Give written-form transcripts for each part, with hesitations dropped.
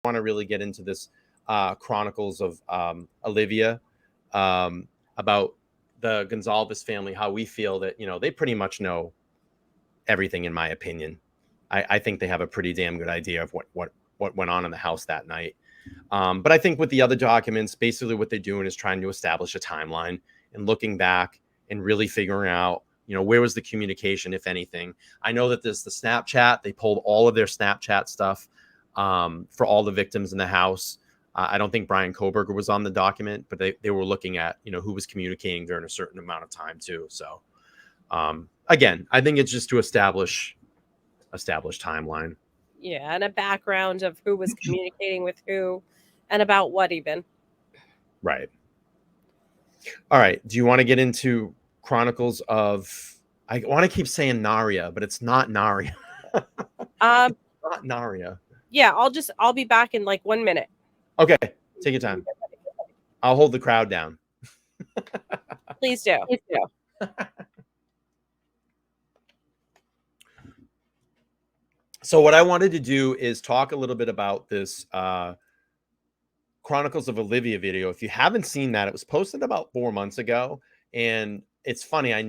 want to really get into this chronicles of Olivia, about the Goncalves family, how we feel that, they pretty much know everything, in my opinion. I think they have a pretty damn good idea of what went on in the house that night. But I think with the other documents, basically what they're doing is trying to establish a timeline and looking back and really figuring out, where was the communication, if anything. I know that there's the Snapchat. They pulled all of their Snapchat stuff for all the victims in the house. I don't think Bryan Kohberger was on the document, but they were looking at, who was communicating during a certain amount of time too. So again, I think it's just to establish timeline. Yeah, and a background of who was communicating with who and about what even. Right. All right. Do you want to get into Chronicles of, I want to keep saying Naria, but it's not Naria. Not Naria. Yeah, I'll be back in like 1 minute. Okay. Take your time. I'll hold the crowd down. Please do. Please do. So what I wanted to do is talk a little bit about this Chronicles of Olivia video. If you haven't seen that, it was posted about 4 months ago. And it's funny, I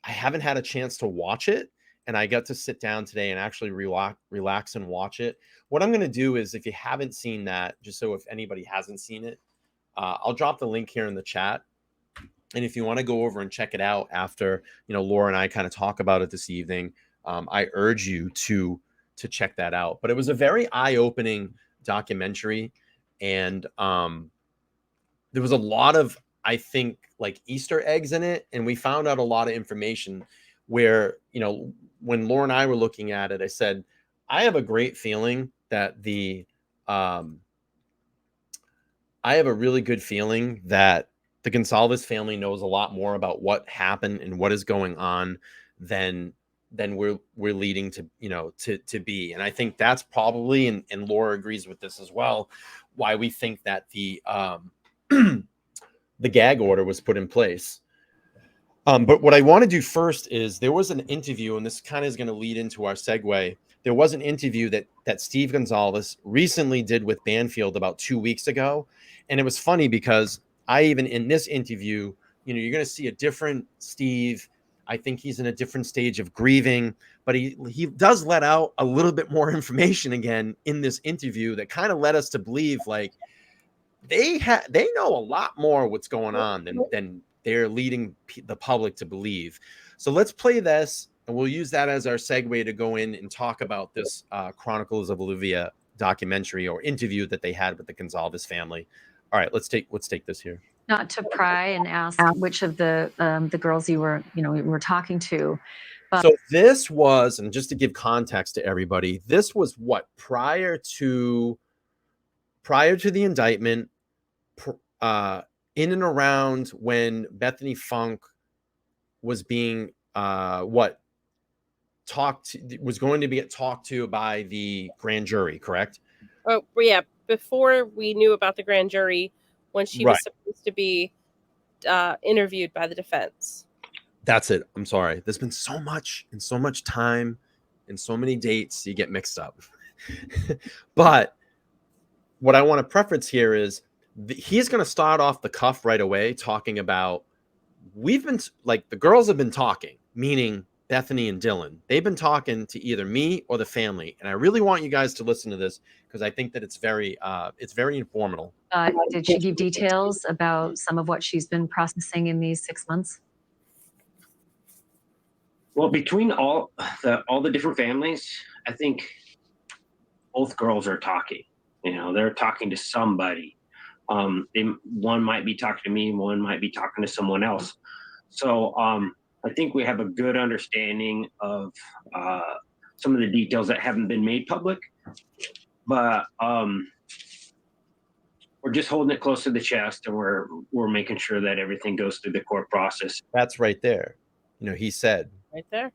haven't had a chance to watch it. And I got to sit down today and actually relax and watch it. What I'm going to do is, if you haven't seen that, just so if anybody hasn't seen it, I'll drop the link here in the chat. And if you want to go over and check it out after, Laura and I kind of talk about it this evening, I urge you to check that out. But it was a very eye-opening documentary. And there was a lot of, I think, like Easter eggs in it. And we found out a lot of information where, when Laura and I were looking at it, I said, I have a great feeling that I have a really good feeling that the Goncalves family knows a lot more about what happened and what is going on than we're leading to, to be. And I think that's probably, and Laura agrees with this as well, why we think that the the gag order was put in place. But what I want to do first is, there was an interview, and this kind of is going to lead into our segue. There was an interview that Steve Goncalves recently did with Banfield about 2 weeks ago. And it was funny because even in this interview, you're going to see a different Steve. I think he's in a different stage of grieving, but he does let out a little bit more information again in this interview that kind of led us to believe like they know a lot more what's going on than they're leading the public to believe. So let's play this, and we'll use that as our segue to go in and talk about this Chronicles of Olivia documentary or interview that they had with the Goncalves family. All right, let's take this here. Not to pry and ask which of the girls you were talking to. But so this was, and just to give context to everybody, this was what prior to the indictment, in and around when Bethany Funk was being was going to be talked to by the grand jury, correct? Oh yeah, before we knew about the grand jury, when she was supposed to be interviewed by the defense. That's it. I'm sorry. There's been so much time and so many dates, you get mixed up. But what I want to preference here is he's going to start off the cuff right away talking about, the girls have been talking, meaning Bethany and Dylan. They've been talking to either me or the family. And I really want you guys to listen to this because I think that it's very informative. Did she give details about some of what she's been processing in these 6 months? Well, between all the different families, I think both girls are talking. They're talking to somebody. One might be talking to me, one might be talking to someone else. So I think we have a good understanding of some of the details that haven't been made public, but we're just holding it close to the chest, and we're making sure that everything goes through the court process. That's right there. He said right there.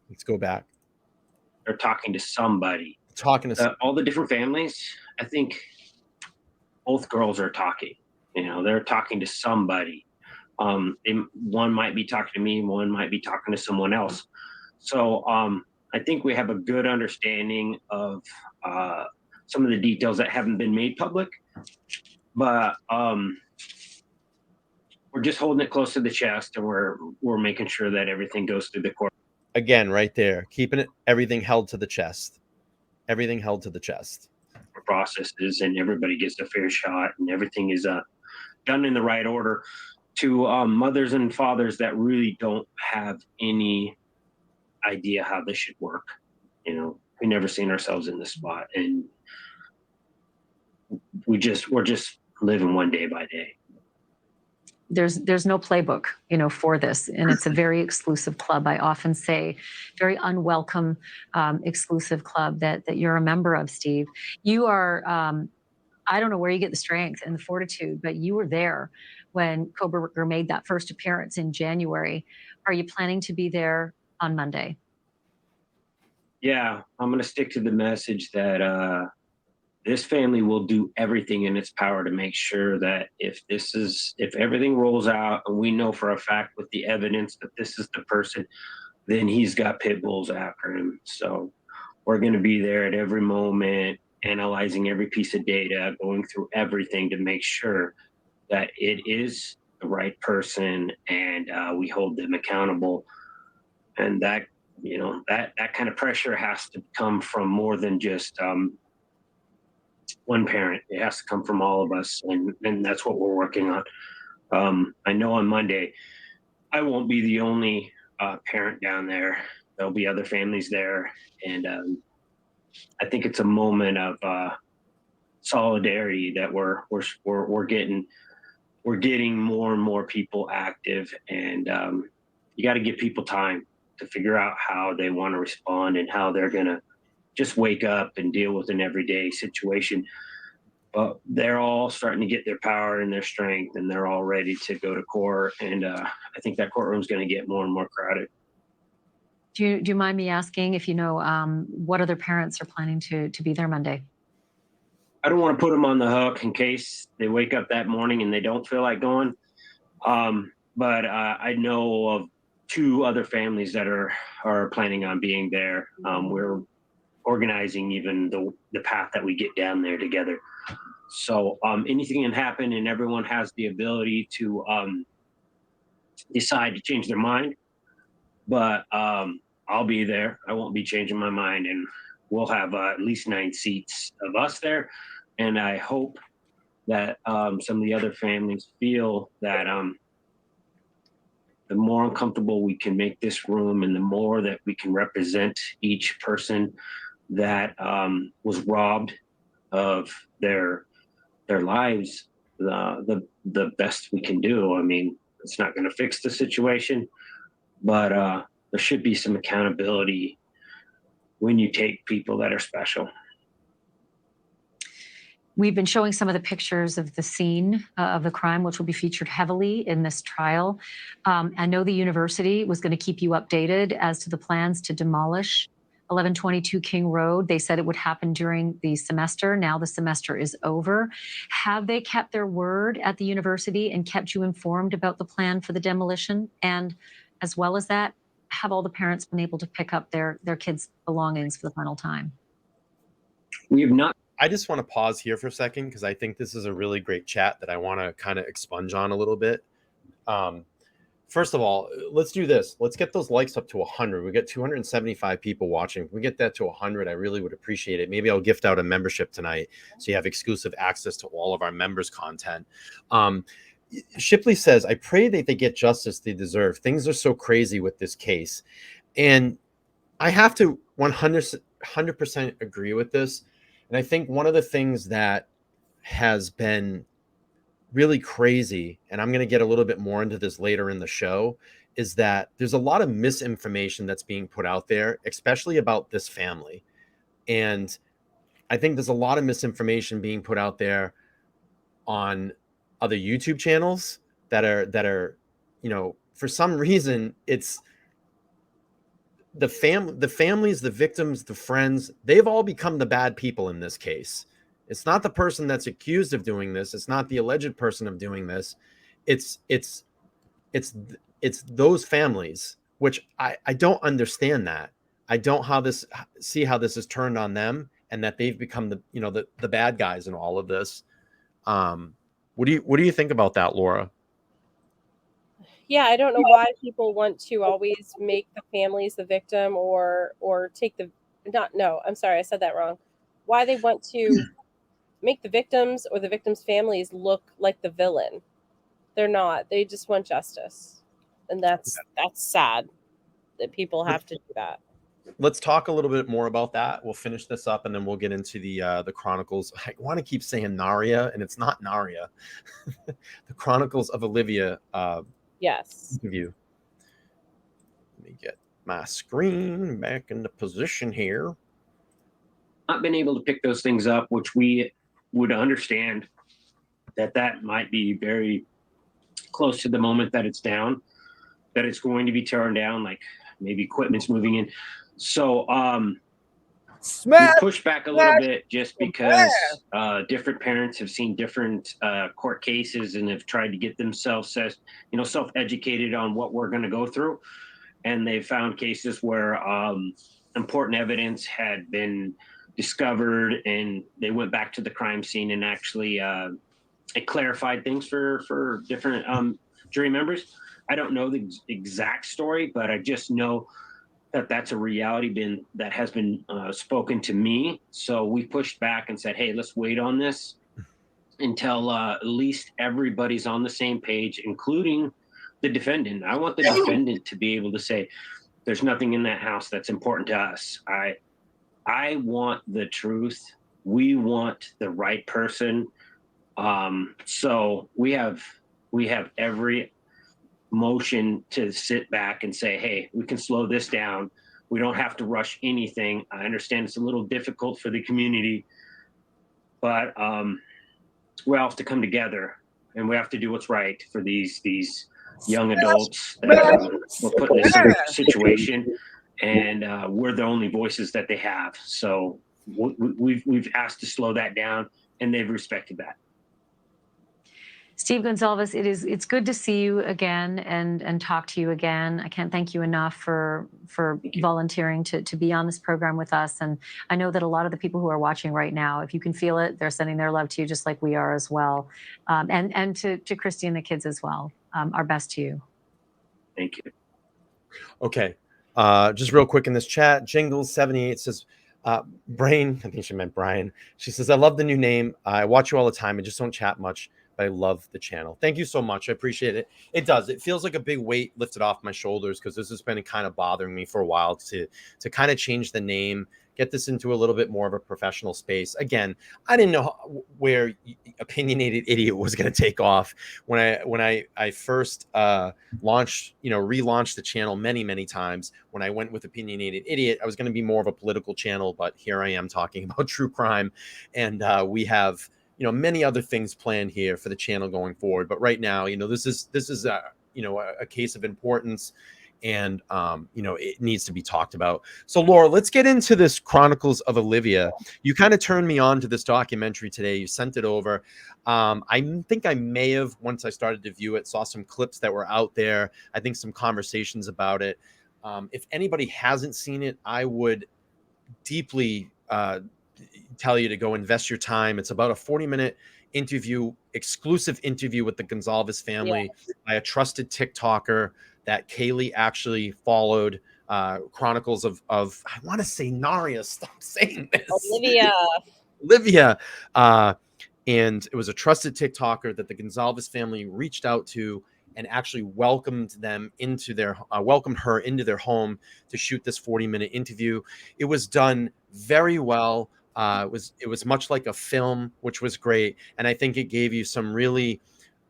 Let's go back. They're talking to somebody. All the different families. I think both girls are talking. They're talking to somebody. One might be talking to me, one might be talking to someone else. So I think we have a good understanding of some of the details that haven't been made public, but we're just holding it close to the chest, and we're making sure that everything goes through the court. Again, right there, keeping everything held to the chest. Everything held to the chest. Processes, and everybody gets a fair shot, and everything is done in the right order. To mothers and fathers that really don't have any idea how this should work, we never seen ourselves in this spot, and we're just living one day by day. There's no playbook, for this, and it's a very exclusive club. I often say, very unwelcome, exclusive club that you're a member of, Steve. You are, I don't know where you get the strength and the fortitude, but you were there when Kohberger made that first appearance in January. Are you planning to be there on Monday? Yeah, I'm going to stick to the message that this family will do everything in its power to make sure that if everything rolls out and we know for a fact with the evidence that this is the person, then he's got pit bulls after him. So we're going to be there at every moment, analyzing every piece of data, going through everything to make sure that it is the right person, and we hold them accountable. And that, that kind of pressure has to come from more than just one parent. It has to come from all of us, and that's what we're working on. I know on Monday I won't be the only parent down there. There'll be other families there, and I think it's a moment of solidarity that we're getting more and more people active, and you got to give people time to figure out how they want to respond and how they're going to just wake up and deal with an everyday situation. But they're all starting to get their power and their strength, and they're all ready to go to court. And I think that courtroom's going to get more and more crowded. Do you mind me asking if you know what other parents are planning to be there Monday? I don't want to put them on the hook in case they wake up that morning and they don't feel like going. But I know of 2 other families that are planning on being there. We're organizing even the path that we get down there together. So anything can happen, and everyone has the ability to decide to change their mind. But I'll be there. I won't be changing my mind, and we'll have at least 9 seats of us there. And I hope that some of the other families feel that the more uncomfortable we can make this room, and the more that we can represent each person that was robbed of their lives, the best we can do. I mean, it's not going to fix the situation, but there should be some accountability when you take people that are special. We've been showing some of the pictures of the scene of the crime, which will be featured heavily in this trial. I know the university was going to keep you updated as to the plans to demolish 1122 King Road. They said it would happen during the semester. Now the semester is over. Have they kept their word at the university and kept you informed about the plan for the demolition? And as well as that, have all the parents been able to pick up their kids' belongings for the final time? We have not. I just want to pause here for a second because I think this is a really great chat that I want to kind of expunge on a little bit. First of all, let's do this. Let's get those likes up to 100. We get 275 people watching. If we get that to 100, I really would appreciate it. Maybe I'll gift out a membership tonight so you have exclusive access to all of our members' content. Shipley says, I pray that they get justice they deserve. Things are so crazy with this case. And I have to 100% agree with this. And I think one of the things that has been really crazy, and I'm going to get a little bit more into this later in the show, is that there's a lot of misinformation that's being put out there, especially about this family. And I think there's a lot of misinformation being put out there on other YouTube channels that are, for some reason, it's the families, the victims, the friends, they've all become the bad people in this case. It's not the person that's accused of doing this. It's not the alleged person of doing this. It's those families, which I don't understand that. I don't see how this is turned on them. and that they've become the bad guys in all of this. What do you think about that, Laura? Yeah, I don't know why people want to always make the families the victim or take the not no, I'm sorry, I said that wrong. Why they want to make the victims or the victims' families look like the villain. They're not. They just want justice. And that's sad that people have to do that. Let's talk a little bit more about that. We'll finish this up and then we'll get into the Chronicles. I want to keep saying Naria, and it's not Naria. The Chronicles of Olivia Yes. interview. Let me get my screen back into position here. Not been able to pick those things up, which we would understand that might be very close to the moment that it's down, that it's going to be turned down, like maybe equipment's moving in. So we pushed back a little bit just because different parents have seen different court cases and have tried to get themselves self-educated on what we're going to go through. And they found cases where important evidence had been discovered, and they went back to the crime scene and actually it clarified things for different jury members. I don't know the exact story, but I just know that that's a reality that has been spoken to me. So we pushed back and said, hey, let's wait on this until at least everybody's on the same page, including the defendant. I want the defendant to be able to say, there's nothing in that house that's important to us. I want the truth. We want the right person. So we have every motion to sit back and say, hey, we can slow this down. We don't have to rush anything. I understand it's a little difficult for the community, but we all have to come together and we have to do what's right for these young adults that were put in this situation, and we're the only voices that they have. So we've asked to slow that down, and they've respected that. Steve Goncalves, it's good to see you again and talk to you again. I can't thank you enough for volunteering to be on this program with us. And I know that a lot of the people who are watching right now, if you can feel it, they're sending their love to you just like we are as well. And to Christy and the kids as well. Our best to you. Thank you. Okay. Just real quick in this chat, Jingles78 says, Brain, I think she meant Brian. She says, I love the new name. I watch you all the time. I just don't chat much, but I love the channel. Thank you so much. I appreciate it. It does. It feels like a big weight lifted off my shoulders, because this has been kind of bothering me for a while to kind of change the name, get this into a little bit more of a professional space. Again, I didn't know where Opinionated Idiot was going to take off when I first relaunched the channel many times. When I went with Opinionated Idiot, I was going to be more of a political channel, but here I am talking about true crime, and we have many other things planned here for the channel going forward. But right now, this is a case of importance, and it needs to be talked about. So Laura, let's get into this Chronicles of Olivia. You kind of turned me on to this documentary today. You sent it over. I think I may have, once I started to view it, saw some clips that were out there. I think some conversations about it. If anybody hasn't seen it, I would deeply tell you to go invest your time. It's about a 40-minute exclusive interview with the Goncalves family by a trusted TikToker that Kaylee actually followed. Chronicles of I want to say Naria. Stop saying this. Olivia. And it was a trusted TikToker that the Goncalves family reached out to and actually welcomed her into their home to shoot this 40-minute interview. It was done very well. It was much like a film, which was great. And I think it gave you some really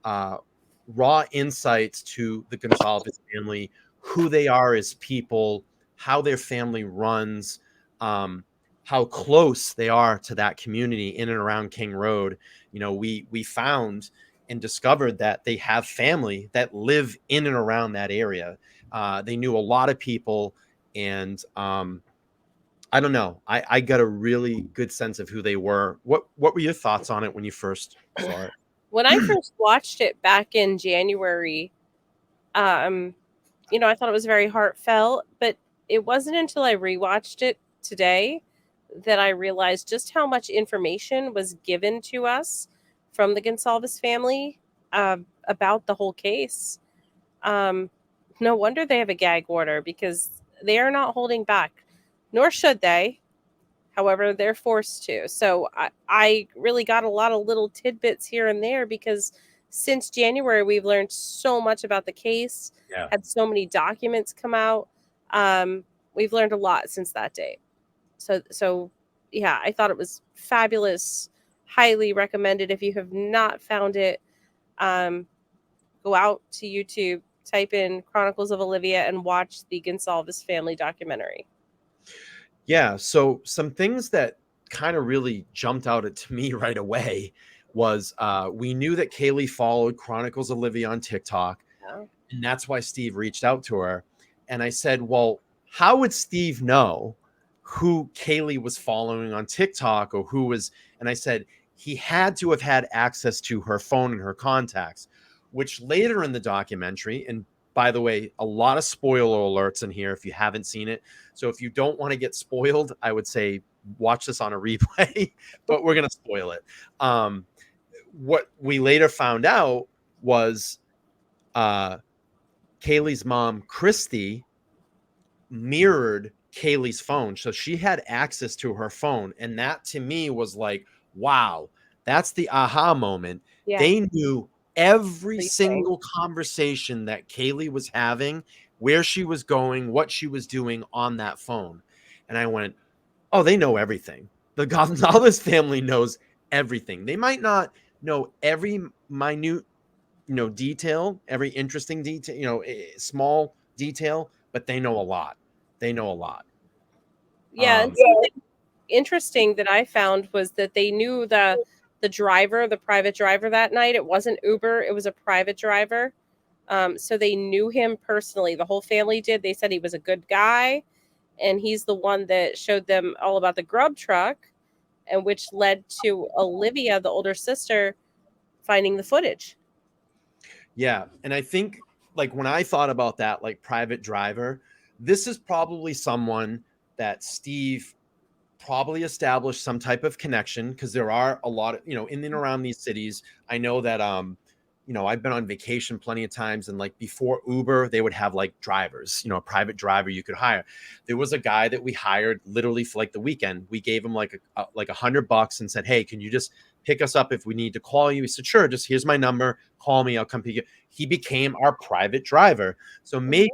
raw insights to the Goncalves family, who they are as people, how their family runs, how close they are to that community in and around King Road. We found and discovered that they have family that live in and around that area. They knew a lot of people, and I don't know. I got a really good sense of who they were. What were your thoughts on it when you first saw it? When I first watched it back in January, I thought it was very heartfelt, but it wasn't until I rewatched it today that I realized just how much information was given to us from the Goncalves family about the whole case. No wonder they have a gag order, because they are not holding back, nor should they. However, they're forced to. So I really got a lot of little tidbits here and there, because since January, we've learned so much about the case, Yeah. had so many documents come out. We've learned a lot since that date. So yeah, I thought it was fabulous. Highly recommended. If you have not found it, go out to YouTube, type in Chronicles of Olivia, and watch the Goncalves family documentary. Yeah. So some things that kind of really jumped out at to me right away was we knew that Kaylee followed Chronicles of Olivia on TikTok, Yeah. and that's why Steve reached out to her. And I said, well, how would Steve know who Kaylee was following on TikTok, or who was? And I said, he had to have had access to her phone and her contacts, which later in the documentary, and by the way, a lot of spoiler alerts in here if you haven't seen it. So if you don't want to get spoiled, I would say watch this on a replay, but we're going to spoil it. What we later found out was Kaylee's mom, Christy, mirrored Kaylee's phone. So she had access to her phone. And that to me was like, wow, that's the aha moment. Yeah. They knew every Everything. single conversation that Kaylee was having, where she was going, what she was doing on that phone. And I went, oh, they know everything. The Gonzalez family knows everything. They might not know every minute, detail, every interesting detail, small detail, but they know a lot. They know a lot. Yeah, and something interesting that I found was that they knew the driver, the private driver that night. It wasn't Uber, it was a private driver. So they knew him personally. The whole family did. They said he was a good guy, and he's the one that showed them all about the grub truck, and which led to Olivia, the older sister, finding the footage. Yeah. And I think, like, when I thought about that, like, private driver, this is probably someone that Steve probably established some type of connection, because there are a lot of, in and around these cities. I know that, I've been on vacation plenty of times, and like before Uber, they would have like drivers, a private driver you could hire. There was a guy that we hired literally for like the weekend. We gave him like $100 and said, hey, can you just pick us up if we need to call you? He said, sure, just here's my number, call me, I'll come pick you. He became our private driver. So maybe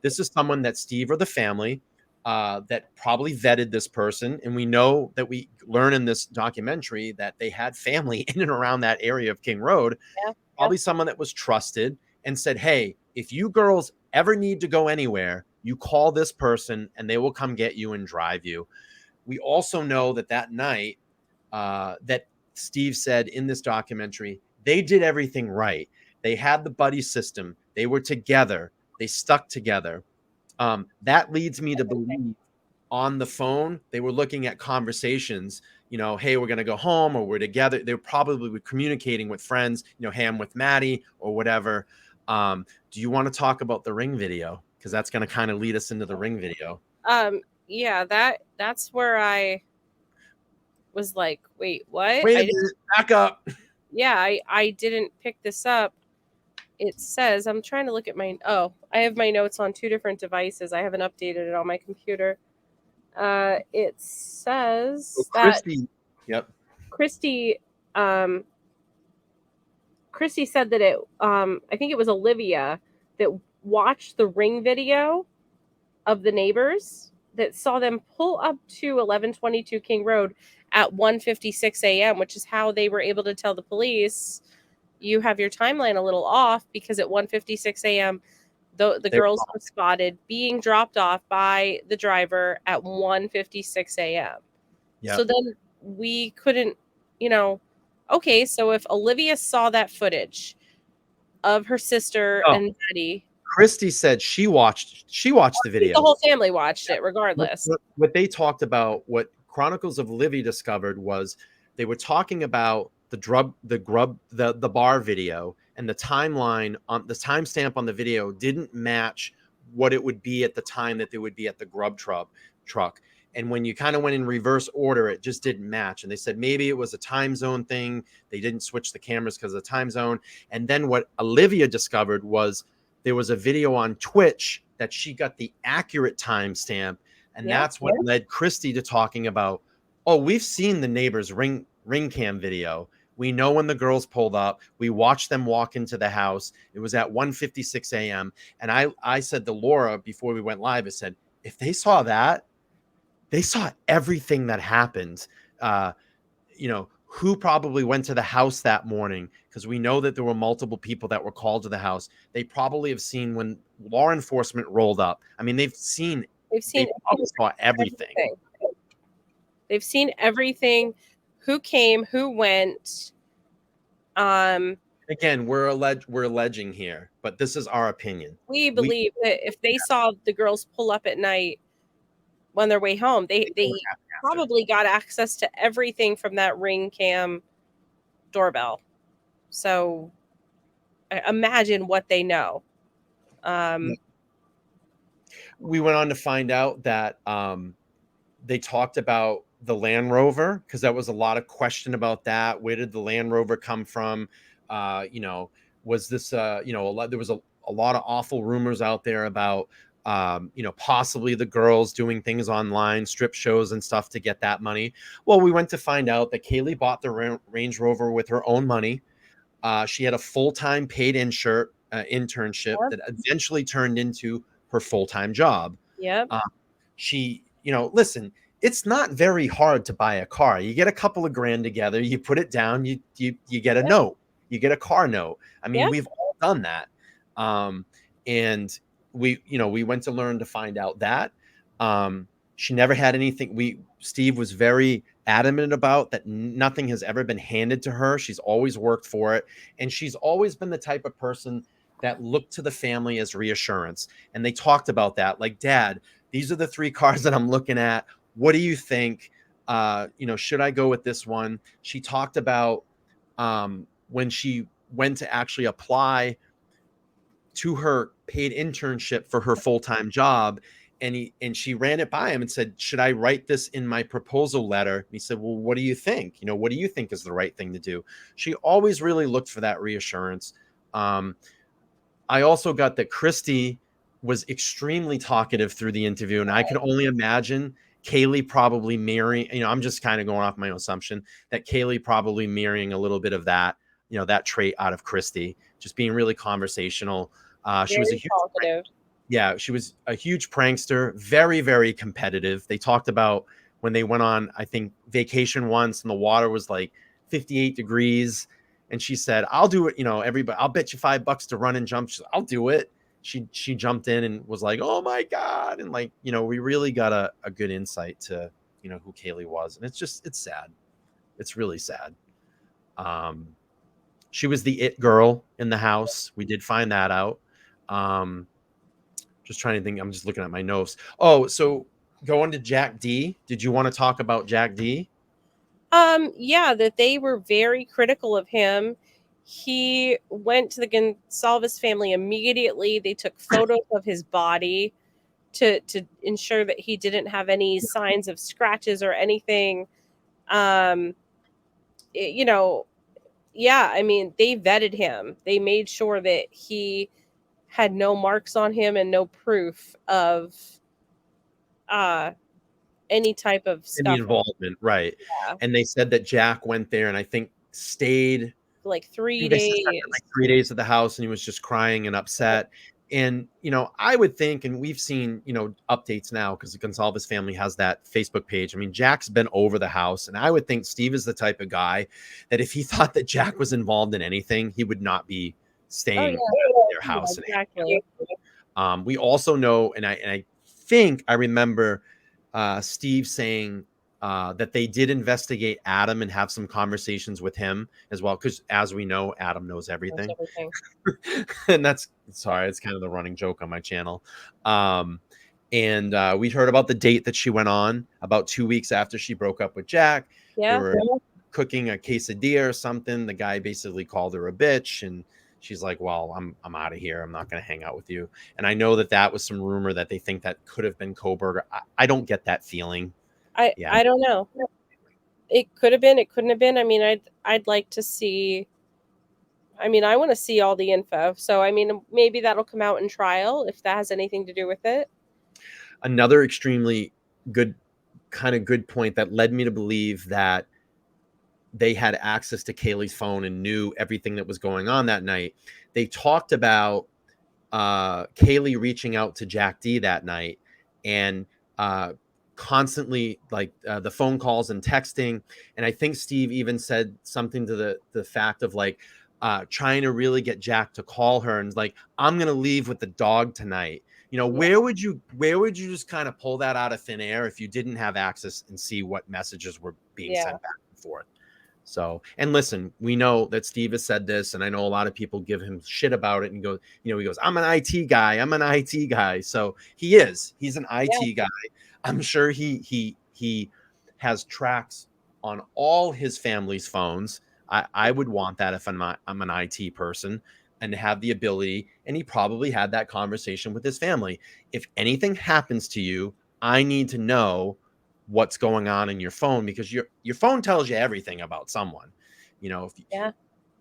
this is someone that Steve or the family that probably vetted this person. And we know that we learn in this documentary that they had family in and around that area of King Road. Yeah. Probably someone that was trusted and said, hey, if you girls ever need to go anywhere, you call this person and they will come get you and drive you. We also know that night that Steve said in this documentary, they did everything right. They had the buddy system. They were together. They stuck together. That leads me to believe on the phone, they were looking at conversations, hey, we're going to go home, or we're together. They probably were communicating with friends, hey, I'm with Maddie or whatever. Do you want to talk about the ring video? Because that's going to kind of lead us into the ring video. Yeah, that's where I was like, wait, what? Wait a minute, back up. Yeah, I didn't pick this up. It says, I'm trying to look at I have my notes on two different devices. I haven't updated it on my computer. It says Christy, that Christy said that I think it was Olivia that watched the ring video of the neighbors that saw them pull up to 1122 King Road at 1:56 a.m., which is how they were able to tell the police, you have your timeline a little off, because at 1:56 a.m. the girls were spotted being dropped off by the driver at 1:56 a.m. Yep. So then we couldn't, okay, so if Olivia saw that footage of her sister and Maddie, Christy said she watched the video. the whole family watched it regardless. What they talked about, what Chronicles of Livy discovered, was they were talking about the bar video, and the timeline on the timestamp on the video didn't match what it would be at the time that they would be at the grub truck. And when you kind of went in reverse order, it just didn't match. And they said maybe it was a time zone thing. They didn't switch the cameras because of the time zone. And then what Olivia discovered was there was a video on Twitch that she got the accurate timestamp. And that's what led Christy to talking about, oh, we've seen the neighbor's ring cam video. We know when the girls pulled up. We watched them walk into the house. It was at 1:56 a.m. And I said to Laura before we went live, I said, if they saw that, they saw everything that happened. Who probably went to the house that morning, because we know that there were multiple people that were called to the house. They probably have seen when law enforcement rolled up. I mean, they saw everything. They've seen everything. Who came, who went. Again, we're alleging here, but this is our opinion. We believe that if they saw the girls pull up at night on their way home, they probably got access to everything from that ring cam doorbell. So imagine what they know. We went on to find out that they talked about the Land Rover, because that was a lot of question about that. Where did the Land Rover come from? Was this there was a lot of awful rumors out there about possibly the girls doing things online, strip shows and stuff to get that money. Well, we went to find out that Kaylee bought the Range Rover with her own money. She had a full-time paid internship that eventually turned into her full-time job. She, listen, it's not very hard to buy a car. You get a couple of grand together, you put it down, you get a note, you get a car note. I mean, we've all done that. And we went to learn to find out that she never had anything. Steve was very adamant about that. Nothing has ever been handed to her. She's always worked for it. And she's always been the type of person that looked to the family as reassurance. And they talked about that. Like, Dad, these are the 3 cars that I'm looking at. What do you think? Should I go with this one? She talked about when she went to actually apply to her paid internship for her full-time job, and she ran it by him and said, should I write this in my proposal letter? And he said, well, what do you think? What do you think is the right thing to do? She always really looked for that reassurance. I also got that Christy was extremely talkative through the interview, and I could only imagine Kaylee probably mirroring, I'm just kind of going off my own assumption that Kaylee probably mirroring a little bit of that, that trait out of Christy, just being really conversational. She was she was a huge prankster, very, very competitive. They talked about when they went on, I think, vacation once, and the water was like 58 degrees. And she said, I'll do it. Everybody, I'll bet you $5 to run and jump. She said, I'll do it. She jumped in and was like, oh my God. And we really got a good insight to, who Kaylee was. And it's sad. It's really sad. She was the it girl in the house. We did find that out. Just trying to think. I'm just looking at my notes. Oh, so going to Jack D. Did you want to talk about Jack D? That they were very critical of him. He went to the Goncalves family immediately. They took photos of his body to ensure that he didn't have any signs of scratches or anything. I mean, they vetted him. They made sure that he had no marks on him and no proof of any type of stuff. Any involvement, right? Yeah. And they said that Jack went there and I think stayed like 3 days. Like 3 days at the house, and he was just crying and upset. And I would think, and we've seen updates now because the Goncalves family has that Facebook page. I mean, Jack's been over the house, and I would think Steve is the type of guy that if he thought that Jack was involved in anything, he would not be staying at their house. Yeah, exactly. We also know, and I think I remember Steve saying that they did investigate Adam and have some conversations with him as well, because as we know, Adam knows everything. And it's kind of the running joke on my channel. And we heard about the date that she went on about 2 weeks after she broke up with Jack. They were cooking a quesadilla or something. The guy basically called her a bitch, and she's like, well, I'm out of here. I'm not going to hang out with you. And I know that was some rumor that they think that could have been Kohberger. I don't get that feeling. I don't know. It could have been, it couldn't have been. I mean, I'd like to see. I mean, I want to see all the info. So, I mean, maybe that'll come out in trial if that has anything to do with it. Another extremely good point that led me to believe that they had access to Kaylee's phone and knew everything that was going on that night. They talked about Kaylee reaching out to Jack D that night and constantly like the phone calls and texting. And I think Steve even said something to the fact of like trying to really get Jack to call her and like, I'm going to leave with the dog tonight. You know, where would you just kind of pull that out of thin air if you didn't have access and see what messages were being sent back and forth? So, and listen, we know that Steve has said this, and I know a lot of people give him shit about it and go, you know, he goes, I'm an IT guy. I'm an IT guy. So he's an IT guy. I'm sure he has tracks on all his family's phones. I would want that if I'm an IT person and have the ability. And he probably had that conversation with his family. If anything happens to you, I need to know what's going on in your phone, because your phone tells you everything about someone. You know,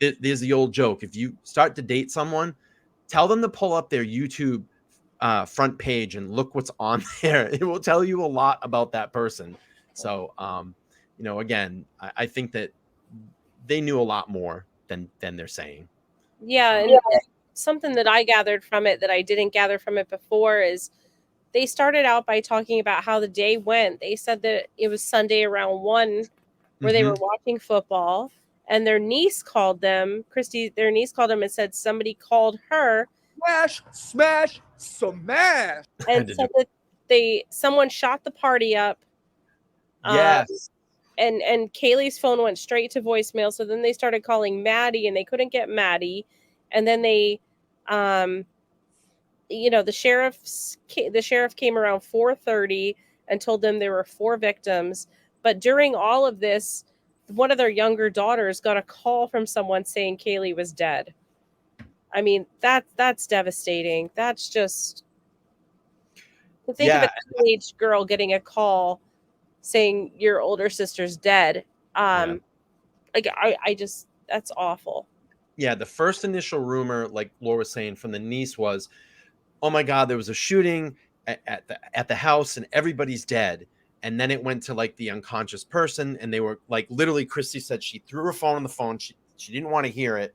there's the old joke. If you start to date someone, tell them to pull up their YouTube front page and look what's on there. It will tell you a lot about that person. So, you know, again, I think that they knew a lot more than they're saying. Yeah, and something that I gathered from it that I didn't gather from it before is they started out by talking about how the day went. They said that it was Sunday around 1 where they were watching football, and their niece called them. Their niece called them and said somebody called her. Smash, and said that someone shot the party up. Yes. And Kaylee's phone went straight to voicemail. So then they started calling Maddie, and they couldn't get Maddie. And then they, you know, the sheriff came around 4:30 and told them there were 4 victims. But during all of this, one of their younger daughters got a call from someone saying Kaylee was dead. I mean, that's devastating. That's just, think of a teenage girl getting a call saying your older sister's dead. Like I just, that's awful. Yeah, the first initial rumor, like Laura was saying, from the niece was, oh my God, there was a shooting at the house and everybody's dead. And then it went to like the unconscious person, and they were like, literally, Christy said she threw her phone on the phone. She didn't want to hear it.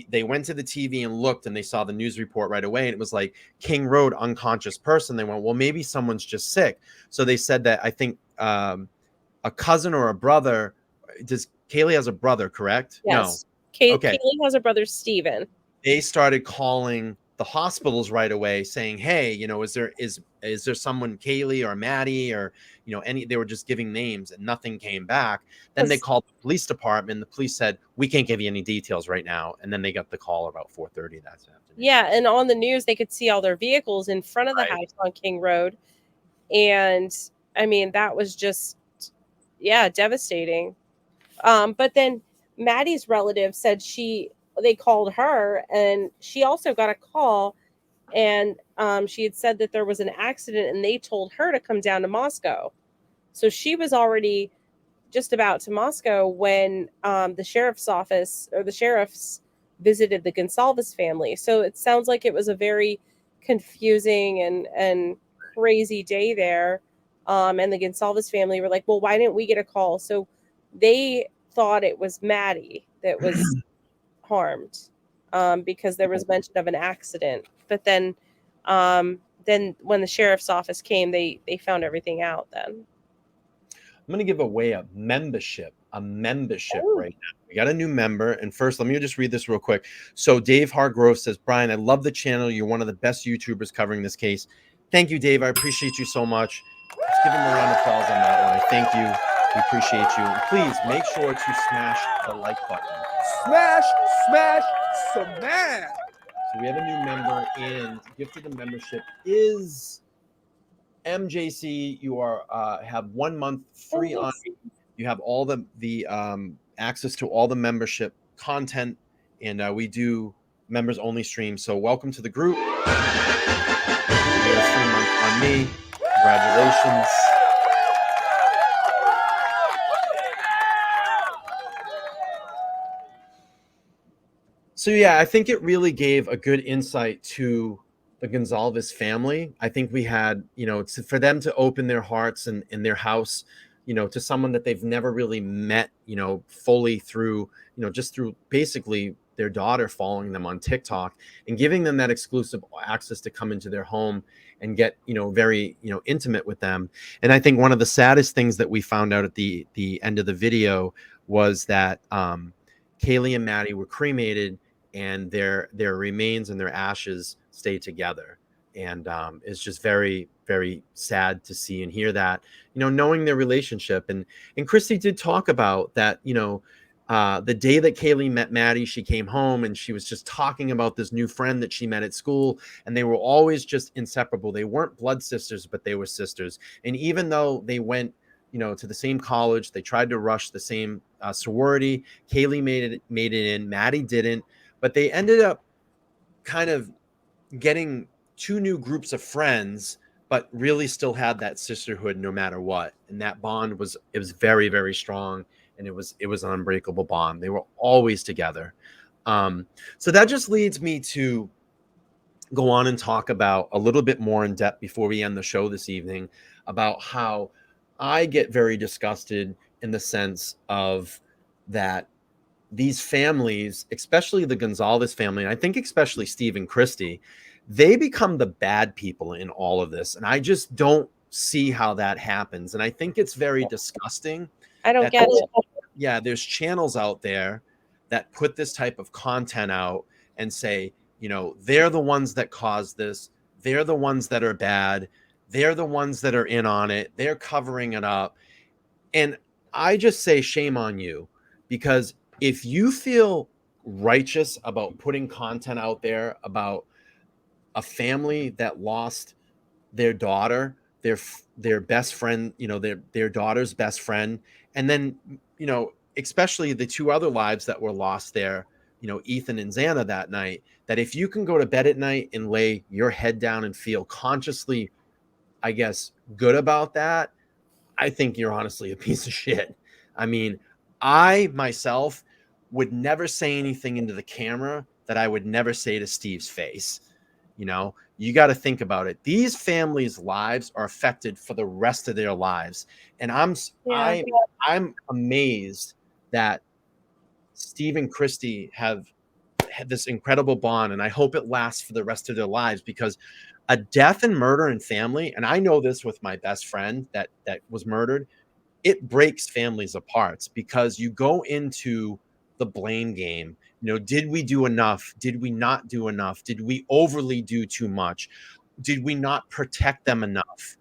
They went to the TV and looked, and they saw the news report right away. And it was like King Road, unconscious person. They went, well, maybe someone's just sick. So they said that I think a cousin or a brother. Kaylee has a brother, correct? Yes. No. Kaylee has a brother, Steven. They started calling the hospitals right away saying, hey, you know, is there someone, Kaylee or Maddie, or, you know, they were just giving names and nothing came back. Then they called the police department. The police said, we can't give you any details right now. And then they got the call about 4:30 that afternoon. Yeah. And on the news, they could see all their vehicles in front of the house on King Road. And I mean, that was just, devastating. But then Maddie's relative said they called her, and she also got a call, and she had said that there was an accident, and they told her to come down to Moscow. So she was already just about to Moscow when the sheriff's office, or the sheriffs, visited the Goncalves family. So it sounds like it was a very confusing and crazy day there. And the Goncalves family were like, well, why didn't we get a call? So they thought it was Maddie that was harmed, because there was mention of an accident. But then when the sheriff's office came, they found everything out then. I'm going to give away a membership right now. We got a new member. And first, let me just read this real quick. So Dave Hargrove says, Bryan, I love the channel. You're one of the best YouTubers covering this case. Thank you, Dave. I appreciate you so much. Let's give him a round of applause on that one. I thank you. We appreciate you. And please make sure to smash the like button. Smash. So we have a new member, and gift of the membership is MJC. You have 1 month free on. You have all the access to all the membership content, and we do members only streams. So welcome to the group. You have a free month on me. Congratulations. So yeah, I think it really gave a good insight to the Goncalves family. I think we had, for them to open their hearts and in their house, to someone that they've never really met, fully through, just through basically their daughter following them on TikTok and giving them that exclusive access to come into their home and get, very, intimate with them. And I think one of the saddest things that we found out at the end of the video was that Kaylee and Maddie were cremated, and their remains and their ashes stay together. And it's just very, very sad to see and hear that, knowing their relationship. And Christy did talk about that, the day that Kaylee met Maddie, she came home and she was just talking about this new friend that she met at school, and they were always just inseparable. They weren't blood sisters, but they were sisters. And even though they went, to the same college, they tried to rush the same sorority. Kaylee made it in, Maddie didn't, but they ended up kind of getting two new groups of friends, but really still had that sisterhood no matter what. And that bond was very, very strong, and it was an unbreakable bond. They were always together. So that just leads me to go on and talk about a little bit more in depth before we end the show this evening about how I get very disgusted in the sense of that these families, especially the Goncalves family, and I think especially Steve and Christy, they become the bad people in all of this. And I just don't see how that happens. And I think it's very disgusting. I don't get it. Yeah, there's channels out there that put this type of content out and say, they're the ones that caused this. They're the ones that are bad. They're the ones that are in on it. They're covering it up. And I just say shame on you, because if you feel righteous about putting content out there about a family that lost their daughter, their best friend, their daughter's best friend, and then, especially the two other lives that were lost there, Ethan and Xana that night, that if you can go to bed at night and lay your head down and feel consciously, I guess, good about that, I think you're honestly a piece of shit. I mean, I myself would never say anything into the camera that I would never say to Steve's face. You got to think about it. These families' lives are affected for the rest of their lives. And I'm amazed that Steve and Christy have had this incredible bond, and I hope it lasts for the rest of their lives, because a death and murder in family, and I know this with my best friend that was murdered, it breaks families apart, because you go into the blame game. Did we do enough? Did we not do enough? Did we overly do too much? Did we not protect them enough?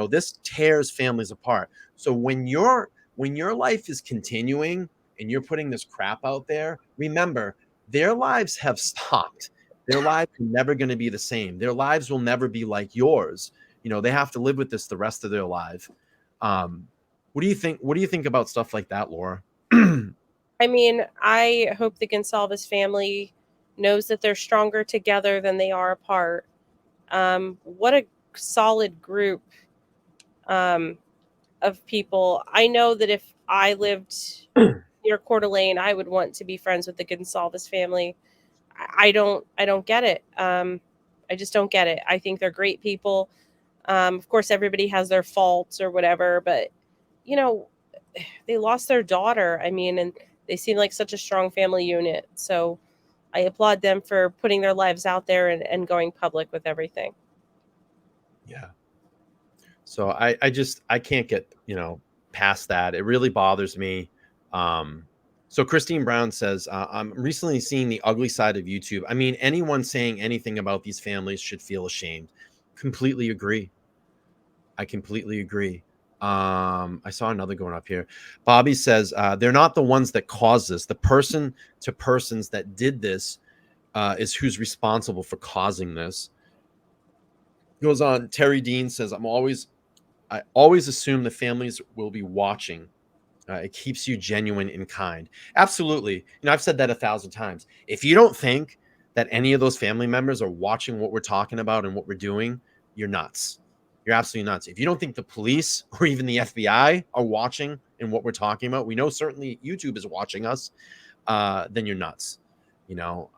This tears families apart. So when your life is continuing and you're putting this crap out there, remember, their lives have stopped. Their lives are never going to be the same. Their lives will never be like yours. They have to live with this the rest of their life. What do you think? What do you think about stuff like that, Laura? I mean, I hope the Goncalves family knows that they're stronger together than they are apart. What a solid group of people. I know that if I lived near Coeur d'Alene, I would want to be friends with the Goncalves family. I don't get it. I just don't get it. I think they're great people. Of course, everybody has their faults or whatever, but they lost their daughter. I mean, and they seem like such a strong family unit. So I applaud them for putting their lives out there and going public with everything. Yeah. So I can't get, past that. It really bothers me. So Christine Brown says, I'm recently seeing the ugly side of YouTube. I mean, anyone saying anything about these families should feel ashamed. Completely agree. I completely agree. I saw another going up here. Bobby says, they're not the ones that caused this. The person to persons that did this is who's responsible for causing this. Goes on. Terry Dean says, I always assume the families will be watching. It keeps you genuine and kind. Absolutely. I've said that 1,000 times. If you don't think that any of those family members are watching what we're talking about and what we're doing, you're nuts. You're absolutely nuts. If you don't think the police or even the FBI are watching and what we're talking about, we know certainly YouTube is watching us, then you're nuts. you know.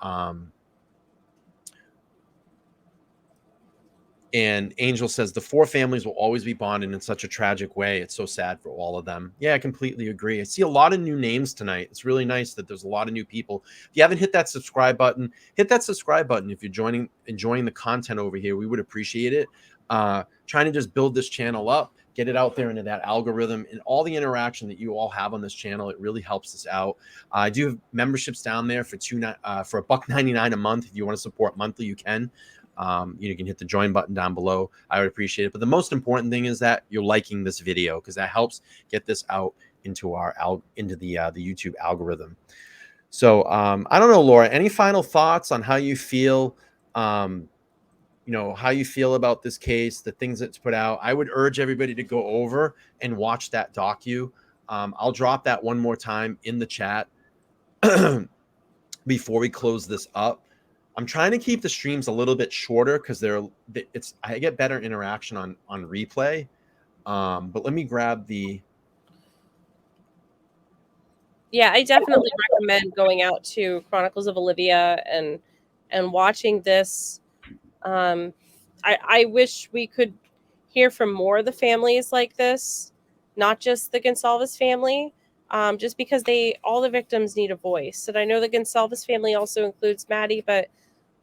And Angel says the 4 families will always be bonded in such a tragic way. It's so sad for all of them. Yeah, I completely agree. I see a lot of new names tonight. It's really nice that there's a lot of new people. If you haven't hit that subscribe button, hit that subscribe button. If you're enjoying the content over here, we would appreciate it. Trying to just build this channel up, get it out there into that algorithm, and all the interaction that you all have on this channel. It really helps us out. I do have memberships down there for $1.99 a month. If you want to support monthly, you can. You can hit the join button down below. I would appreciate it. But the most important thing is that you're liking this video, because that helps get this out into the YouTube algorithm. So I don't know, Laura, any final thoughts on how you feel? How you feel about this case, the things that's put out? I would urge everybody to go over and watch that docu. I'll drop that one more time in the chat before we close this up. I'm trying to keep the streams a little bit shorter because I get better interaction on replay. But let me grab the. Yeah, I definitely recommend going out to Chronicles of Olivia and watching this. I wish we could hear from more of the families like this, not just the Goncalves family, just because all the victims need a voice. And I know the Goncalves family also includes Maddie, but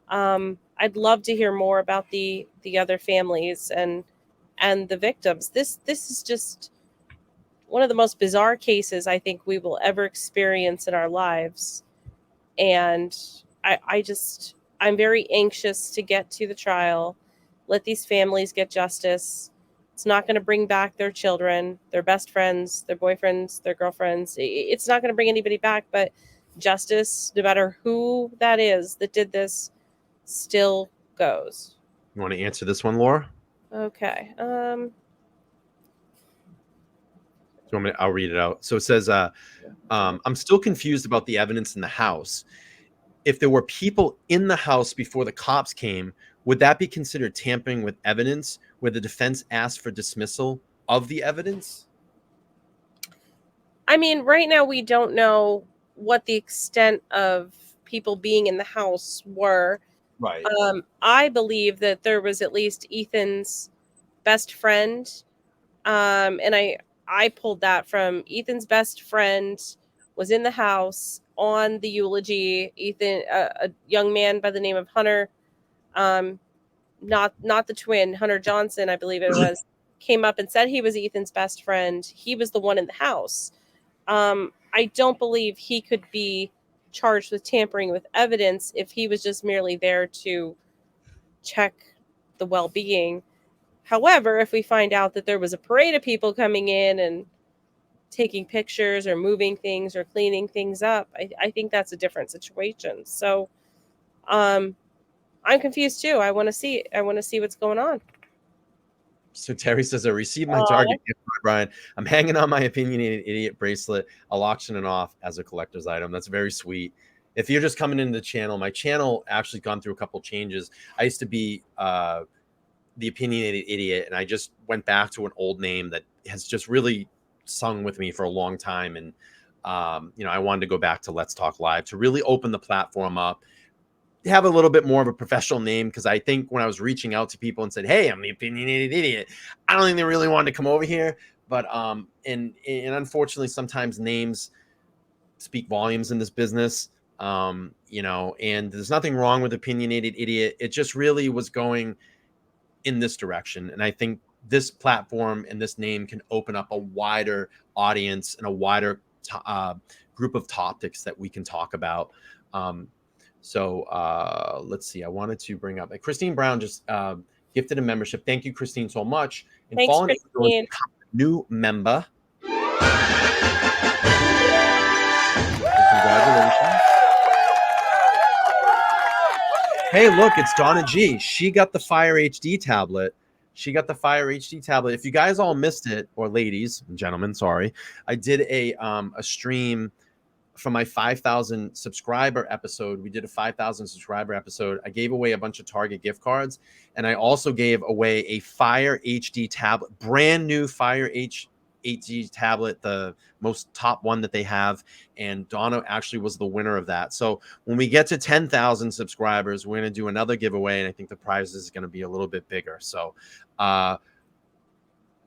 I'd love to hear more about the other families and the victims. This is just one of the most bizarre cases I think we will ever experience in our lives. And I'm very anxious to get to the trial, let these families get justice. It's not going to bring back their children, their best friends, their boyfriends, their girlfriends. It's not going to bring anybody back, but justice, no matter who that is that did this, still goes. You want to answer this one, Laura? Okay. I'll read it out. So it says, I'm still confused about the evidence in the house. If there were people in the house before the cops came, would that be considered tampering with evidence where the defense asked for dismissal of the evidence? I mean, right now we don't know what the extent of people being in the house were. Right. I believe that there was at least Ethan's best friend. And I pulled that from Ethan's best friend was in the house on the eulogy. Ethan, a young man by the name of Hunter, not the twin, Hunter Johnson, I believe it was, came up and said he was Ethan's best friend. He was the one in the house. I don't believe he could be charged with tampering with evidence if he was just merely there to check the well-being. However, if we find out that there was a parade of people coming in and taking pictures or moving things or cleaning things up, I think that's a different situation. So I'm confused too. I want to see what's going on. So Terry says, I received my target gift card, Brian. I'm hanging on my opinionated idiot bracelet. I'll auction it off as a collector's item. That's very sweet. If you're just coming into the channel, my channel actually gone through a couple changes. I used to be the opinionated idiot, and I just went back to an old name that has just really sung with me for a long time. And I wanted to go back to Let's Talk Live to really open the platform up, have a little bit more of a professional name, because I think when I was reaching out to people and said, hey, I'm the opinionated idiot, I don't think they really wanted to come over here. But and unfortunately sometimes names speak volumes in this business. And there's nothing wrong with opinionated idiot. It just really was going in this direction, and I think this platform and this name can open up a wider audience and a wider group of topics that we can talk about. So let's see. I wanted to bring up Christine Brown just gifted a membership. Thank you, Christine, so much. And Thanks, Christine. New member. Congratulations. Hey, look, it's Donna G. She got the Fire HD tablet. If you guys all missed it, or ladies and gentlemen, sorry, I did a stream from my 5,000 subscriber episode. We did a 5,000 subscriber episode. I gave away a bunch of Target gift cards, and I also gave away a Fire HD tablet, brand new Fire 8G tablet, the most top one that they have. And Donna actually was the winner of that. So when we get to 10,000 subscribers, we're going to do another giveaway. And I think the prize is going to be a little bit bigger. So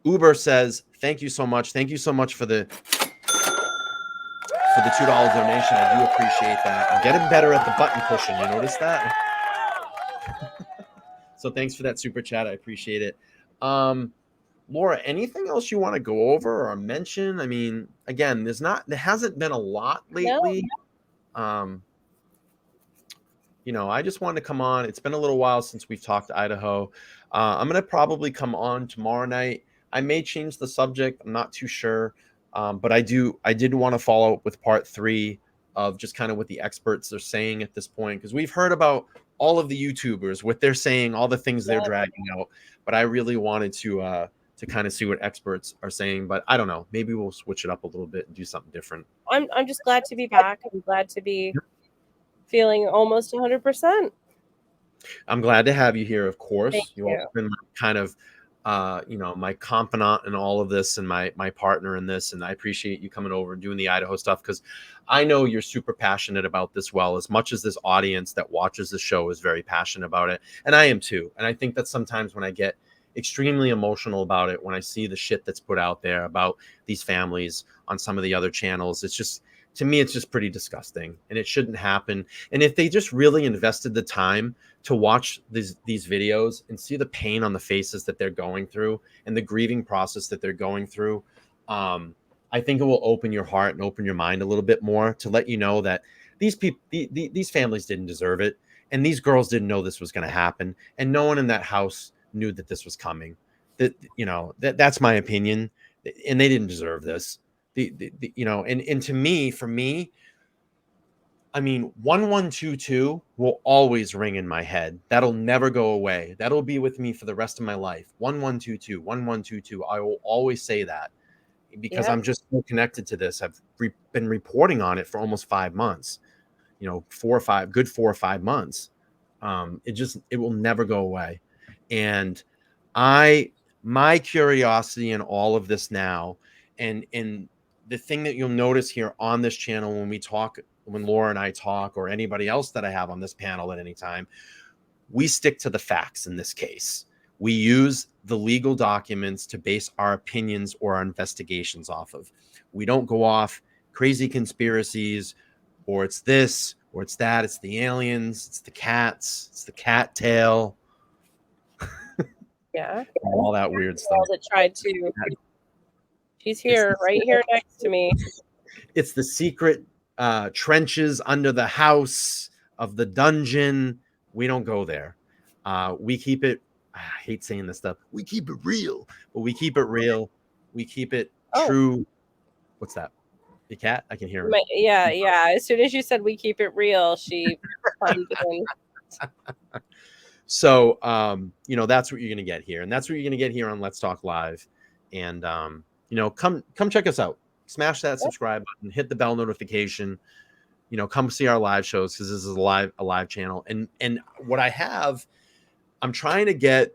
Uber says, thank you so much. Thank you so much for the $2 donation. I do appreciate that. I'm getting better at the button pushing. You notice that? So thanks for that super chat. I appreciate it. Laura, anything else you want to go over or mention? I mean, again, there hasn't been a lot lately. No. I just wanted to come on. It's been a little while since we've talked to Idaho. I'm going to probably come on tomorrow night. I may change the subject. I'm not too sure. But I did want to follow up with part 3 of just kind of what the experts are saying at this point, because we've heard about all of the YouTubers, what they're saying, all the things they're dragging out. But I really wanted to kind of see what experts are saying. But I don't know. Maybe we'll switch it up a little bit and do something different. I'm just glad to be back. I'm glad to be feeling almost 100%. I'm glad to have you here, of course. You've always been kind of my confidant in all of this and my partner in this. And I appreciate you coming over and doing the Idaho stuff, because I know you're super passionate about this, well, as much as this audience that watches the show is very passionate about it. And I am too. And I think that sometimes when I get extremely emotional about it, when I see the shit that's put out there about these families on some of the other channels, it's just, to me, it's just pretty disgusting, and it shouldn't happen. And if they just really invested the time to watch these videos and see the pain on the faces that they're going through and the grieving process that they're going through, I think it will open your heart and open your mind a little bit more to let you know that these people, these families didn't deserve it. And these girls didn't know this was going to happen. And no one in that house knew that this was coming. That's my opinion. And they didn't deserve this. And to me, for me, I mean, 1122 will always ring in my head. That'll never go away. That'll be with me for the rest of my life. 1122, 1122. I will always say that, because I'm just so connected to this. I've been reporting on it for almost 5 months, 4 or 5 months. It will never go away. And my curiosity in all of this now, and the thing that you'll notice here on this channel when Laura and I talk, or anybody else that I have on this panel at any time, we stick to the facts in this case. We use the legal documents to base our opinions or our investigations off of. We don't go off crazy conspiracies, or it's this, or it's that, it's the aliens, it's the cats, it's the cat tail. All that weird stuff. That tried to. She's here, right here next to me. It's the secret trenches under the house of the dungeon. We don't go there. We keep it. I hate saying this stuff. We keep it real, but we keep it real. We keep it true. What's that? The cat? I can hear her. Yeah. As soon as you said we keep it real, she climbed in. So, that's what you're going to get here. And that's what you're going to get here on Let's Talk Live. And, come check us out. Smash that subscribe button, hit the bell notification, come see our live shows, because this is a live channel. And what I'm trying to get,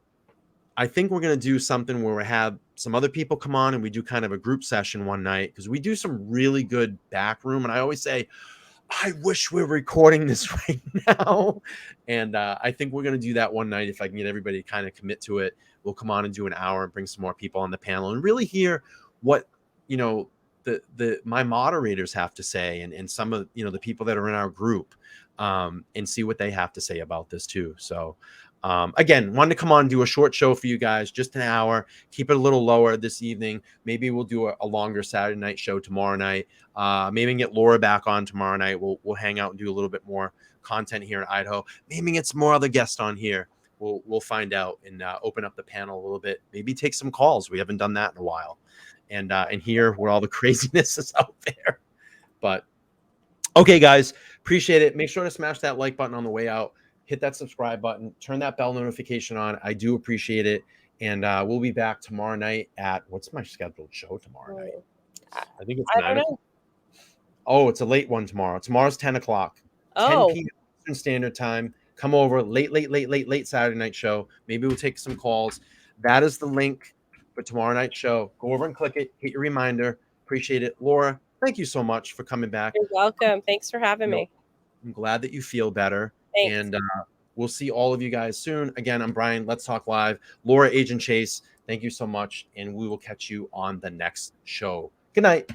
I think we're going to do something where we have some other people come on and we do kind of a group session one night, because we do some really good back room. And I always say, I wish we were recording this right now. And I think we're going to do that one night. If I can get everybody to kind of commit to it, we'll come on and do an hour and bring some more people on the panel and really hear what, my moderators have to say, and some of, the people that are in our group, and see what they have to say about this too. So, again, wanted to come on and do a short show for you guys, just an hour, keep it a little lower this evening. Maybe we'll do a longer Saturday night show tomorrow night. Maybe get Laura back on tomorrow night. We'll hang out and do a little bit more content here in Idaho. Maybe get some more other guests on here. We'll find out and open up the panel a little bit. Maybe take some calls. We haven't done that in a while, and hear where all the craziness is out there. But okay, guys, appreciate it. Make sure to smash that like button on the way out. Hit that subscribe button, turn that bell notification on. I do appreciate it. And we'll be back tomorrow night at, what's my scheduled show tomorrow night? I think it's 9 o'clock. Oh, it's a late one tomorrow. Tomorrow's 10 o'clock. 10 p.m. Eastern Standard Time. Come over, late Saturday night show. Maybe we'll take some calls. That is the link for tomorrow night's show. Go over and click it. Hit your reminder. Appreciate it. Laura, thank you so much for coming back. You're welcome. Thanks for having me. I'm glad that you feel better. Thanks. And we'll see all of you guys soon. Again, I'm Bryan. Let's Talk Live. Laura, Agent Chase, thank you so much. And we will catch you on the next show. Good night.